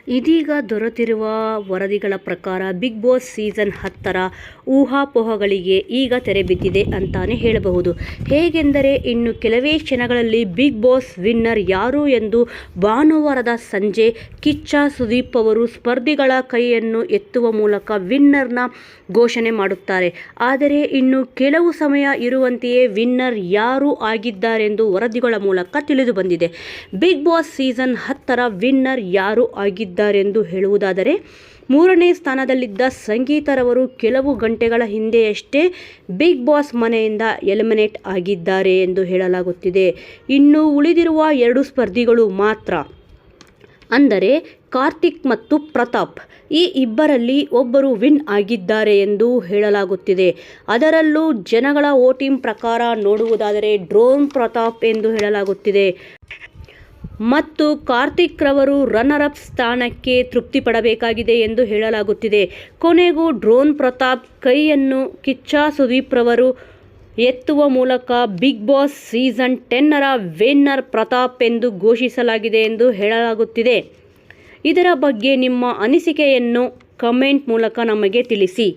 ಇದೀಗ ದೊರೆತಿರುವ ವರದಿಗಳ ಪ್ರಕಾರ ಬಿಗ್ ಬಾಸ್ ಸೀಸನ್ 10ರ ಊಹಾಪೋಹಗಳಿಗೆ ಈಗ ತೆರೆ ಬಿದ್ದಿದೆ ಅಂತಾನೆ ಹೇಳಬಹುದು. ಹೇಗೆಂದರೆ ಇನ್ನು ಕೆಲವೇ ಕ್ಷಣಗಳಲ್ಲಿ ಬಿಗ್ ಬಾಸ್ ವಿನ್ನರ್ ಯಾರು ಎಂದು ಭಾನುವಾರದ ಸಂಜೆ ಕಿಚ್ಚ ಸುದೀಪ್ ಅವರು ಸ್ಪರ್ಧಿಗಳ ಕೈಯನ್ನು ಎತ್ತುವ ಮೂಲಕ ವಿನ್ನರ್ನ ಘೋಷಣೆ ಮಾಡುತ್ತಾರೆ. ಆದರೆ ಇನ್ನು ಕೆಲವು ಸಮಯ ಇರುವಂತೆಯೇ ವಿನ್ನರ್ ಯಾರು ಆಗಿದ್ದಾರೆಂದು ವರದಿಗಳ ಮೂಲಕ ತಿಳಿದು ಬಂದಿದೆ. ಬಿಗ್ ಬಾಸ್ ಸೀಸನ್ 10ರ ವಿನ್ನರ್ ಯಾರು ಆಗಿದ್ದಾರೆಂದು ಹೇಳುವುದಾದರೆ, 3ನೇ ಸ್ಥಾನದಲ್ಲಿದ್ದ ಸಂಗೀತರವರು ಕೆಲವು ಗಂಟೆಗಳ ಹಿಂದೆಯಷ್ಟೇ ಬಿಗ್ ಬಾಸ್ ಮನೆಯಿಂದ ಎಲಿಮಿನೇಟ್ ಆಗಿದ್ದಾರೆ ಎಂದು ಹೇಳಲಾಗುತ್ತಿದೆ. ಇನ್ನು ಉಳಿದಿರುವ 2 ಸ್ಪರ್ಧಿಗಳು ಮಾತ್ರ, ಅಂದರೆ ಕಾರ್ತಿಕ್ ಮತ್ತು ಪ್ರತಾಪ್. ಈ ಇಬ್ಬರಲ್ಲಿ ಒಬ್ಬರು ವಿನ್ ಆಗಿದ್ದಾರೆ ಎಂದು ಹೇಳಲಾಗುತ್ತಿದೆ. ಅದರಲ್ಲೂ ಜನಗಳ ವೋಟಿಂಗ್ ಪ್ರಕಾರ ನೋಡುವುದಾದರೆ ಡ್ರೋನ್ ಪ್ರತಾಪ್ ಎಂದು ಹೇಳಲಾಗುತ್ತಿದೆ. ಮತ್ತು ಕಾರ್ತಿಕ್ ರವರು ರನ್ನರ್ ಅಪ್ ಸ್ಥಾನಕ್ಕೆ ತೃಪ್ತಿ ಪಡಬೇಕಾಗಿದೆ ಎಂದು ಹೇಳಲಾಗುತ್ತಿದೆ. ಕೊನೆಗೂ ಡ್ರೋನ್ ಪ್ರತಾಪ್ ಕೈಯನ್ನು ಕಿಚ್ಚ ಸುದೀಪ್ ರವರು ಎತ್ತುವ ಮೂಲಕ ಬಿಗ್ ಬಾಸ್ ಸೀಸನ್ 10ರ ವಿನ್ನರ್ ಪ್ರತಾಪ್ ಎಂದು ಘೋಷಿಸಲಾಗಿದೆ ಎಂದು ಹೇಳಲಾಗುತ್ತಿದೆ. ಇದರ ಬಗ್ಗೆ ನಿಮ್ಮ ಅನಿಸಿಕೆಯನ್ನು ಕಮೆಂಟ್ ಮೂಲಕ ನಮಗೆ ತಿಳಿಸಿ.